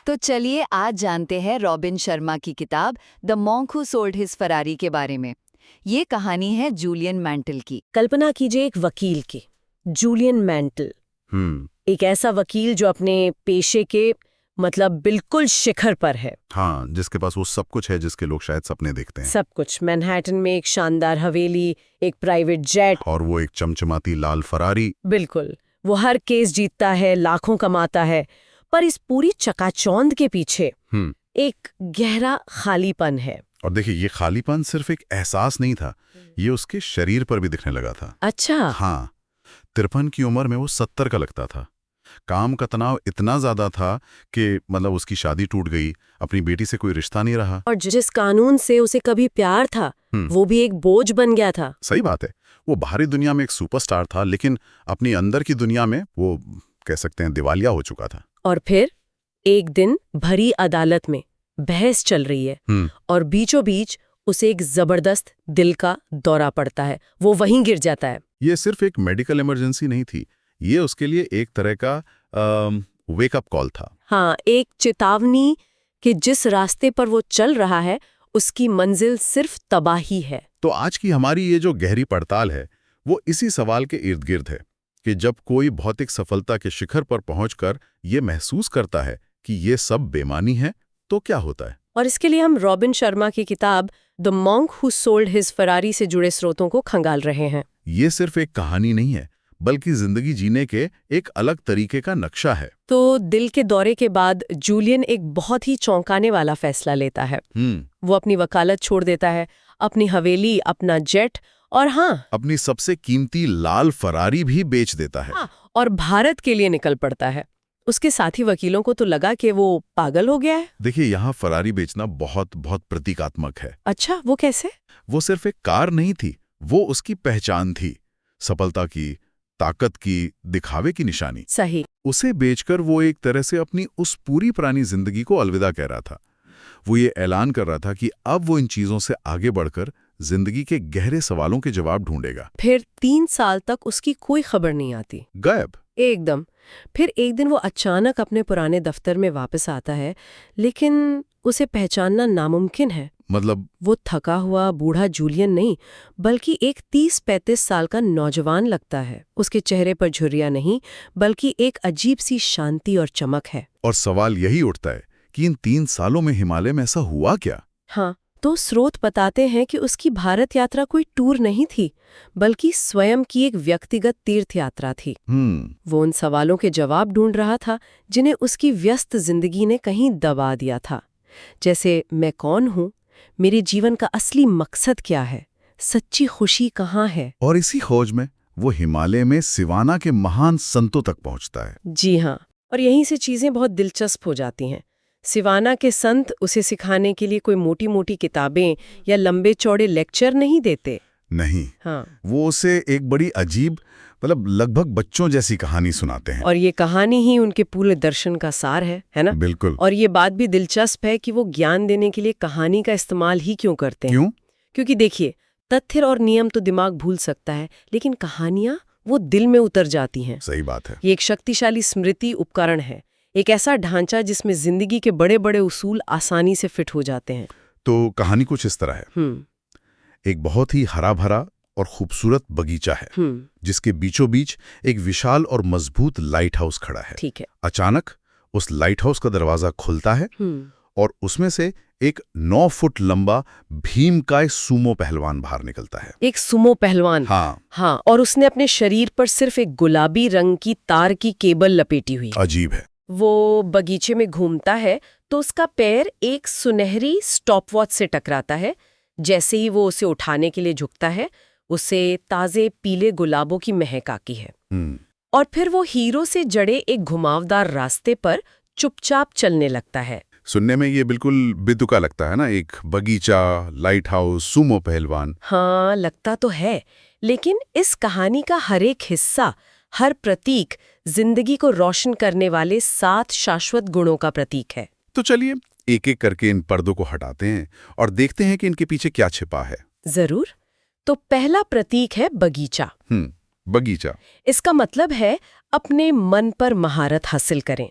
तो चलिए आज जानते हैं रॉबिन शर्मा की किताब the monk who sold his Ferrari के बारे में। ये कहानी है जूलियन मैंटल की। कल्पना कीजिए एक वकील की, जूलियन मैंटल। एक ऐसा वकील जो अपने पेशे के बिल्कुल शिखर पर है। हाँ, जिसके पास वो सब कुछ है जिसके लोग शायद सपने देखते हैं। सब कुछ, मैनहट्टन में एक शानदार हवेली, एक प्राइवेट जेट और वो एक चमचमाती लाल फरारी। बिल्कुल, वो हर केस जीतता है, लाखों कमाता है। पर इस पूरी चकाचौंध के पीछे एक गहरा खालीपन है। और देखिए, ये खालीपन सिर्फ एक एहसास नहीं था, ये उसके शरीर पर भी दिखने लगा था। अच्छा। हाँ, 53 की उम्र में वो 70 का लगता था। काम का तनाव इतना ज्यादा था कि उसकी शादी टूट गई, अपनी बेटी से कोई रिश्ता नहीं रहा। और जिस कानून से उसे कभी प्यार था, वो भी एक बोझ बन गया था। सही बात है, वो बाहरी दुनिया में एक सुपरस्टार था, लेकिन अपनी अंदर की दुनिया में वो कह सकते हैं दिवालिया हो चुका था। और फिर एक दिन भरी अदालत में बहस चल रही है और बीचों बीच उसे एक जबरदस्त दिल का दौरा पड़ता है। वो वहीं गिर जाता है। ये सिर्फ एक मेडिकल इमरजेंसी नहीं थी, ये उसके लिए एक तरह का वेकअप कॉल था। हाँ, एक चेतावनी कि जिस रास्ते पर वो चल रहा है उसकी मंजिल सिर्फ तबाही है। तो आज की हमारी ये जो गहरी पड़ताल है वो इसी सवाल के इर्द गिर्द है कि जब कोई भौतिक सफलता के शिखर पर पहुंचकर ये महसूस करता है कि ये सब बेमानी है, तो क्या होता है। और इसके लिए हम रॉबिन शर्मा की किताब the monk who sold his Ferrari से जुड़े स्रोतों को खंगाल रहे हैं। ये सिर्फ एक कहानी नहीं है, बल्कि जिंदगी जीने के एक अलग तरीके का नक्शा है। तो दिल के दौरे के बाद जूलियन एक बहुत ही चौंकाने वाला फैसला लेता है। वो अपनी वकालत छोड़ देता है, अपनी हवेली, अपना जेट और अपनी सबसे कीमती लाल फरारी भी बेच देता है। और भारत के लिए निकल पड़ता है। उसके साथी वकीलों को तो लगा कि वो पागल हो गया है। देखिए, यहाँ फरारी बेचना बहुत बहुत प्रतीकात्मक है। अच्छा, वो कैसे? वो सिर्फ एक कार नहीं थी, वो उसकी पहचान थी, सफलता की, ताकत की, दिखावे की निशानी। सही। उसे बेचकर वो एक तरह से अपनी उस पूरी पुरानी जिंदगी को अलविदा कह रहा था। वो ये ऐलान कर रहा था कि अब वो इन चीजों से आगे बढ़कर जिंदगी के गहरे सवालों के जवाब ढूंढेगा। फिर 3 साल तक उसकी कोई खबर नहीं आती। गायब एकदम। फिर एक दिन वो अचानक अपने पुराने दफ्तर में वापस आता है, लेकिन उसे पहचानना नामुमकिन है। वो थका हुआ बूढ़ा जूलियन नहीं, बल्कि एक 30-35 साल का नौजवान लगता है। उसके चेहरे पर झुर्रियां नहीं, बल्कि एक अजीब सी शांति और चमक है। और सवाल यही उठता है कि इन 3 सालों में हिमालय में ऐसा हुआ क्या। हाँ, तो स्रोत बताते हैं कि उसकी भारत यात्रा कोई टूर नहीं थी, बल्कि स्वयं की एक व्यक्तिगत तीर्थ यात्रा थी। वो उन सवालों के जवाब ढूंढ रहा था जिन्हें उसकी व्यस्त जिंदगी ने कहीं दबा दिया था। जैसे, मैं कौन हूँ, मेरे जीवन का असली मकसद क्या है, सच्ची खुशी कहाँ है। और इसी खोज में वो हिमालय में सिवाना के महान संतों तक पहुंचता है। जी हाँ, और यहीं से चीजें बहुत दिलचस्प हो जाती हैं। सिवाना के संत उसे सिखाने के लिए कोई मोटी मोटी किताबें या लंबे चौड़े लेक्चर नहीं देते। नहीं। हाँ। वो उसे एक बड़ी अजीब, लगभग बच्चों जैसी कहानी सुनाते हैं। और ये कहानी ही उनके पूरे दर्शन का सार है ना? बिल्कुल। और ये बात भी दिलचस्प है कि वो ज्ञान देने के लिए कहानी का इस्तेमाल ही क्यों करते हैं। क्यों? क्योंकि देखिए, तथ्य और नियम तो दिमाग भूल सकता है, लेकिन कहानियां वो दिल में उतर जाती हैं। सही बात है। ये एक शक्तिशाली स्मृति उपकरण है, एक ऐसा ढांचा जिसमें जिंदगी के बड़े बड़े उसूल आसानी से फिट हो जाते हैं। तो कहानी कुछ इस तरह है। एक बहुत ही हरा भरा और खूबसूरत बगीचा है, जिसके बीचों बीच एक विशाल और मजबूत लाइट हाउस खड़ा है। ठीक है। अचानक उस लाइट हाउस का दरवाजा खुलता है और उसमें से एक 9 फुट लंबा भीमकाय सूमो पहलवान बाहर निकलता है। एक सुमो पहलवान? हाँ, और उसने अपने शरीर पर सिर्फ एक गुलाबी रंग की तार की केबल लपेटी हुई। अजीब है। वो बगीचे में घूमता है तो उसका पैर एक सुनहरी स्टॉपवॉच से टकराता है। जैसे ही वो उसे उठाने के लिए झुकता है, उसे ताजे पीले गुलाबों की महक आती है। और फिर वो हीरो से जड़े एक घुमावदार रास्ते पर चुपचाप चलने लगता है। सुनने में ये बिल्कुल बेतुका लगता है ना, एक बगीचा, लाइट हाउस, सूमो पहलवान। हाँ, लगता तो है, लेकिन इस कहानी का हर एक हिस्सा, हर प्रतीक जिंदगी को रोशन करने वाले 7 शाश्वत गुणों का प्रतीक है। तो चलिए एक एक करके इन पर्दों को हटाते हैं और देखते हैं कि इनके पीछे क्या छिपा है। जरूर। तो पहला प्रतीक है बगीचा। बगीचा। इसका मतलब है अपने मन पर महारत हासिल करें।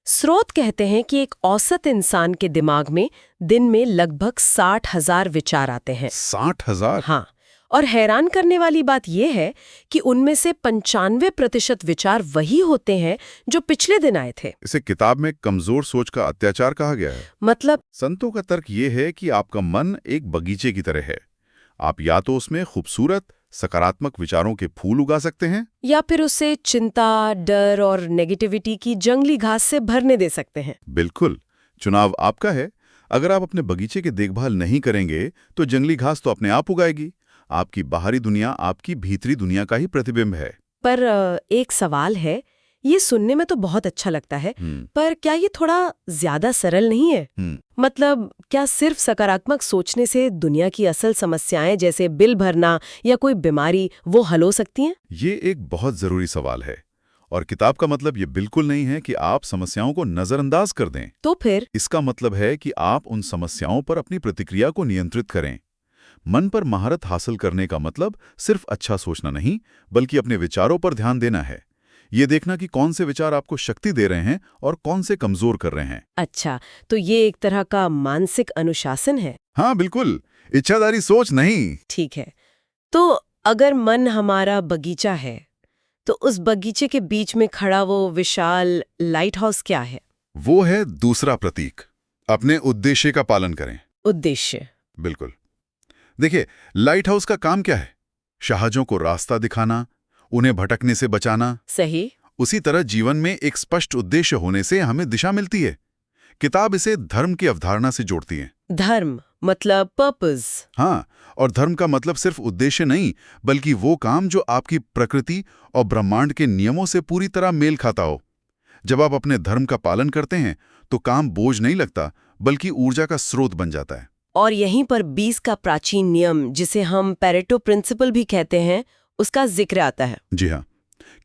स्रोत कहते हैं कि एक औसत इंसान के दिमाग में दिन में लगभग 60,000 विचार आते हैं। 60,000? हाँ, और हैरान करने वाली बात यह है कि उनमें से 95% विचार वही होते हैं जो पिछले दिन आए थे। इसे किताब में कमजोर सोच का अत्याचार कहा गया है। मतलब? संतों का तर्क ये है कि आपका मन एक बगीचे की तरह है। आप या तो उसमें खूबसूरत सकारात्मक विचारों के फूल उगा सकते हैं, या फिर उसे चिंता, डर और नेगेटिविटी की जंगली घास से भरने दे सकते हैं। बिल्कुल, चुनाव आपका है। अगर आप अपने बगीचे की देखभाल नहीं करेंगे तो जंगली घास तो अपने आप उगाएगी। आपकी बाहरी दुनिया आपकी भीतरी दुनिया का ही प्रतिबिंब है। पर एक सवाल है, ये सुनने में तो बहुत अच्छा लगता है, पर क्या ये थोड़ा ज्यादा सरल नहीं है? मतलब क्या सिर्फ सकारात्मक सोचने से दुनिया की असल समस्याएं जैसे बिल भरना या कोई बीमारी वो हल हो सकती हैं? ये एक बहुत जरूरी सवाल है, और किताब का मतलब ये बिल्कुल नहीं है कि आप समस्याओं को नजरअंदाज कर दें। तो फिर? इसका मतलब है कि आप उन समस्याओं पर अपनी प्रतिक्रिया को नियंत्रित करें। मन पर महारत हासिल करने का मतलब सिर्फ अच्छा सोचना नहीं, बल्कि अपने विचारों पर ध्यान देना है। ये देखना कि कौन से विचार आपको शक्ति दे रहे हैं और कौन से कमजोर कर रहे हैं। अच्छा, तो ये एक तरह का मानसिक अनुशासन है। हाँ बिल्कुल, इच्छाधारी सोच नहीं। ठीक है, तो अगर मन हमारा बगीचा है, तो उस बगीचे के बीच में खड़ा वो विशाल लाइट हाउस क्या है? वो है दूसरा प्रतीक। अपने उद्देश्य का पालन करें। उद्देश्य? बिल्कुल। देखिए, लाइट हाउस का काम क्या है? जहाजों को रास्ता दिखाना, उन्हें भटकने से बचाना। सही। उसी तरह जीवन में एक स्पष्ट उद्देश्य होने से हमें दिशा मिलती है। किताब इसे धर्म की अवधारणा से जोड़ती है। धर्म मतलब पर्पस? हाँ, और धर्म का मतलब सिर्फ उद्देश्य नहीं, बल्कि वो काम जो आपकी प्रकृति और ब्रह्मांड के नियमों से पूरी तरह मेल खाता हो। जब आप अपने धर्म का पालन करते हैं तो काम बोझ नहीं लगता, बल्कि ऊर्जा का स्रोत बन जाता है। और यहीं पर 20 का प्राचीन नियम, जिसे हम पेरेटो प्रिंसिपल भी कहते हैं, उसका जिक्र आता है। जी हाँ,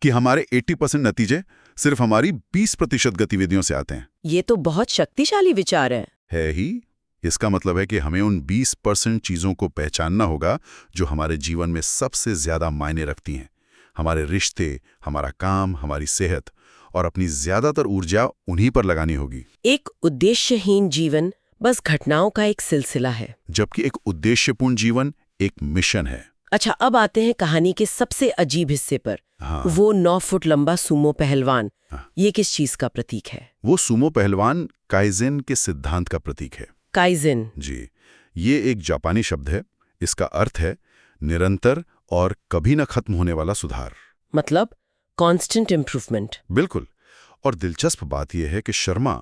कि हमारे 80% नतीजे सिर्फ हमारी 20% गतिविधियों से आते हैं। ये तो बहुत शक्तिशाली विचार है ही। इसका मतलब है कि हमें उन 20% चीजों को पहचानना होगा जो हमारे जीवन में सबसे ज्यादा मायने रखती हैं। हमारे रिश्ते, हमारा काम, हमारी सेहत, और अपनी ज्यादातर ऊर्जा उन्हीं पर लगानी होगी। एक उद्देश्यहीन जीवन बस घटनाओं का एक सिलसिला है, जबकि एक उद्देश्यपूर्ण जीवन एक मिशन है। अच्छा, अब आते हैं कहानी के सबसे अजीब हिस्से पर। हाँ। वो 9 फुट लंबा सुमो पहलवान। हाँ। ये किस चीज का प्रतीक है? वो सुमो पहलवान काइजेन के सिद्धांत का प्रतीक है। काइजेन? जी, ये एक जापानी शब्द है। इसका अर्थ है निरंतर और कभी न खत्म होने वाला सुधार। मतलब कांस्टेंट इम्प्रूवमेंट? बिल्कुल। और दिलचस्प बात यह है कि शर्मा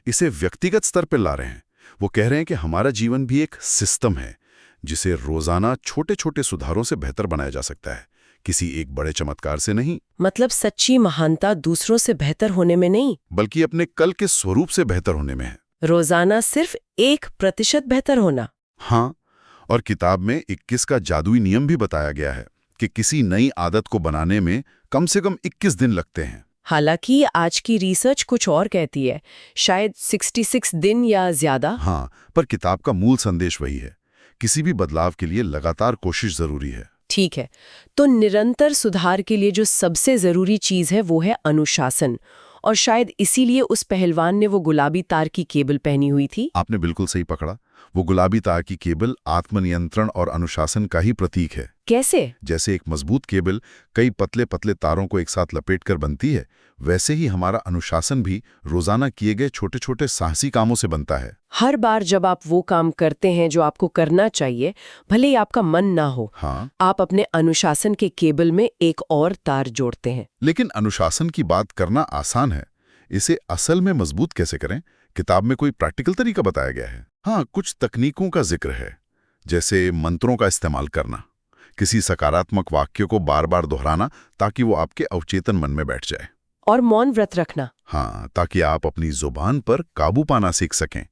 इसे व्यक्तिगत स्तर पर ला रहे हैं। वो कह रहे हैं कि हमारा जीवन भी एक सिस्टम है जिसे रोजाना छोटे छोटे सुधारों से बेहतर बनाया जा सकता है, किसी एक बड़े चमत्कार से नहीं। मतलब सच्ची महानता दूसरों से बेहतर होने में नहीं, बल्कि अपने कल के स्वरूप से बेहतर होने में है। रोजाना सिर्फ 1% बेहतर होना। हाँ, और किताब में 21 का जादुई नियम भी बताया गया है कि किसी नई आदत को बनाने में कम से कम 21 दिन लगते हैं। हालांकि आज की रिसर्च कुछ और कहती है, शायद 66 दिन या ज्यादा। हाँ, पर किताब का मूल संदेश वही है, किसी भी बदलाव के लिए लगातार कोशिश जरूरी है। ठीक है, तो निरंतर सुधार के लिए जो सबसे जरूरी चीज है वो है अनुशासन, और शायद इसीलिए उस पहलवान ने वो गुलाबी तार की केबल पहनी हुई थी। आपने बिल्कुल सही पकड़ा। वो गुलाबी तार की केबल आत्मनियंत्रण और अनुशासन का ही प्रतीक है। कैसे? जैसे एक मजबूत केबल कई पतले पतले तारों को एक साथ लपेटकर बनती है, वैसे ही हमारा अनुशासन भी रोजाना किए गए छोटे छोटे साहसी कामों से बनता है। हर बार जब आप वो काम करते हैं जो आपको करना चाहिए, भले ही आपका मन ना हो, हाँ, आप अपने अनुशासन के केबल में एक और तार जोड़ते हैं। लेकिन अनुशासन की बात करना आसान है, इसे असल में मजबूत कैसे करें? किताब में कोई प्रैक्टिकल तरीका बताया गया है। हाँ, कुछ तकनीकों का जिक्र है, जैसे मंत्रों का इस्तेमाल करना, किसी सकारात्मक वाक्य को बार बार दोहराना ताकि वो आपके अवचेतन मन में बैठ जाए, और मौन व्रत रखना। हाँ, ताकि आप अपनी जुबान पर काबू पाना सीख सकें।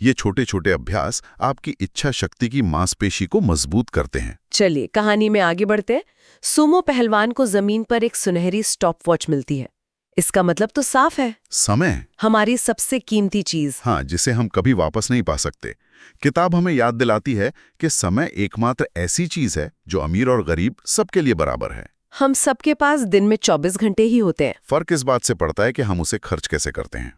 ये छोटे छोटे अभ्यास आपकी इच्छा शक्ति की मांसपेशी को मजबूत करते हैं। चलिए कहानी में आगे बढ़ते हैं। सुमो पहलवान को जमीन पर एक सुनहरी स्टॉपवॉच मिलती है। इसका मतलब तो साफ है, समय हमारी सबसे कीमती चीज। हाँ, जिसे हम कभी वापस नहीं पा सकते। किताब हमें याद दिलाती है कि समय एकमात्र ऐसी चीज है जो अमीर और गरीब सबके लिए बराबर है। हम सबके पास दिन में 24 घंटे ही होते हैं। फर्क इस बात से पड़ता है कि हम उसे खर्च कैसे करते हैं।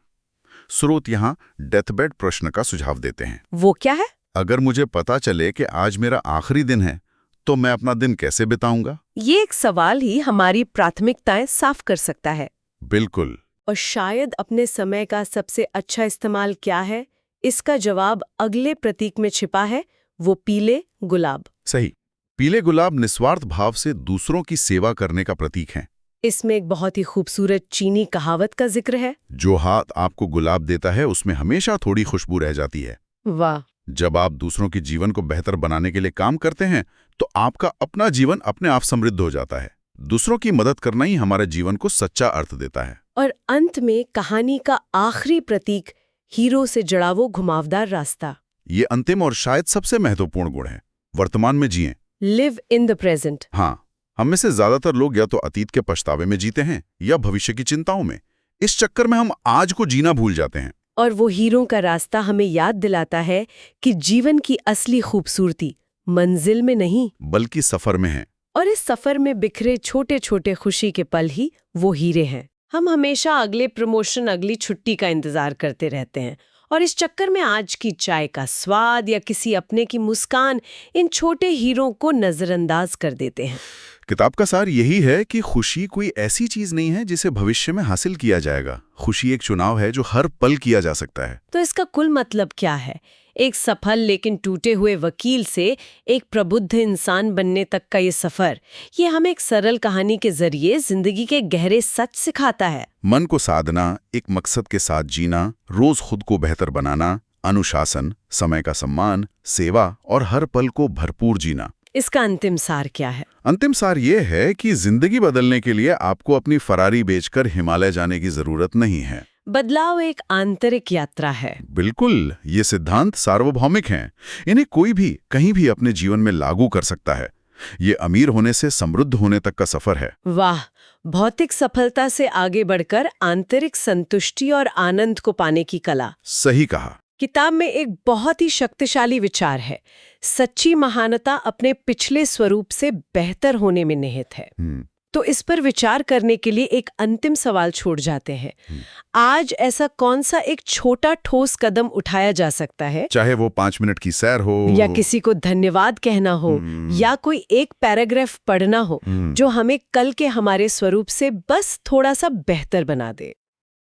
स्रोत यहाँ डेथबेड प्रश्न का सुझाव देते हैं। वो क्या है? अगर मुझे पता चले कि आज मेरा आखिरी दिन है तो मैं अपना दिन कैसे बिताऊंगा? ये एक सवाल ही हमारी प्राथमिकताएं साफ कर सकता है। बिल्कुल। और शायद अपने समय का सबसे अच्छा इस्तेमाल क्या है, इसका जवाब अगले प्रतीक में छिपा है, वो पीले गुलाब। सही। पीले गुलाब निस्वार्थ भाव से दूसरों की सेवा करने का प्रतीक है। इसमें एक बहुत ही खूबसूरत चीनी कहावत का जिक्र है, जो हाथ आपको गुलाब देता है उसमें हमेशा थोड़ी खुशबू रह जाती है। वाह। जब आप दूसरों के जीवन को बेहतर बनाने के लिए काम करते हैं तो आपका अपना जीवन अपने आप समृद्ध हो जाता है। दूसरों की मदद करना ही हमारे जीवन को सच्चा अर्थ देता है। और अंत में कहानी का आखिरी प्रतीक, हीरो से जुड़ा वो घुमावदार रास्ता। ये अंतिम और शायद सबसे महत्वपूर्ण गुण है। वर्तमान में जिएं। Live in the present. हाँ, हम में से ज्यादातर लोग या तो अतीत के पछतावे में जीते हैं या भविष्य की चिंताओं में। इस चक्कर में हम आज को जीना भूल जाते हैं। और वो हीरो का रास्ता हमें याद दिलाता है कि जीवन की असली खूबसूरती मंजिल में नहीं बल्कि सफर में है। और इस सफर में बिखरे छोटे छोटे खुशी के पल ही वो हीरे हैं। हम हमेशा अगले प्रमोशन, अगली छुट्टी का इंतजार करते रहते हैं और इस चक्कर में आज की चाय का स्वाद या किसी अपने की मुस्कान, इन छोटे हीरों को नजरअंदाज कर देते हैं। किताब का सार यही है कि खुशी कोई ऐसी चीज नहीं है जिसे भविष्य में हासिल किया जाएगा। खुशी एक चुनाव है जो हर पल किया जा सकता है। तो इसका कुल मतलब क्या है? एक सफल लेकिन टूटे हुए वकील से एक प्रबुद्ध इंसान बनने तक का ये सफर, ये हमें एक सरल कहानी के जरिए जिंदगी के गहरे सच सिखाता है। मन को साधना, एक मकसद के साथ जीना, रोज खुद को बेहतर बनाना, अनुशासन, समय का सम्मान, सेवा और हर पल को भरपूर जीना। इसका अंतिम सार क्या है? अंतिम सार ये है कि जिंदगी बदलने के लिए आपको अपनी फरारी बेचकर हिमालय जाने की जरूरत नहीं है। बदलाव एक आंतरिक यात्रा है। बिल्कुल, ये सिद्धांत सार्वभौमिक हैं। इन्हें कोई भी कहीं भी अपने जीवन में लागू कर सकता है। ये अमीर होने से समृद्ध होने तक का सफर है। वाह, भौतिक सफलता से आगे बढ़कर आंतरिक संतुष्टि और आनंद को पाने की कला। सही कहा। किताब में एक बहुत ही शक्तिशाली विचार है, सच्ची महानता अपने पिछले स्वरूप से बेहतर होने में निहित है। तो इस पर विचार करने के लिए एक अंतिम सवाल छोड़ जाते हैं। आज ऐसा कौन सा एक छोटा ठोस कदम उठाया जा सकता है, चाहे वो 5 मिनट की सैर हो, या किसी को धन्यवाद कहना हो, या कोई एक पैराग्राफ पढ़ना हो, जो हमें कल के हमारे स्वरूप से बस थोड़ा सा बेहतर बना दे?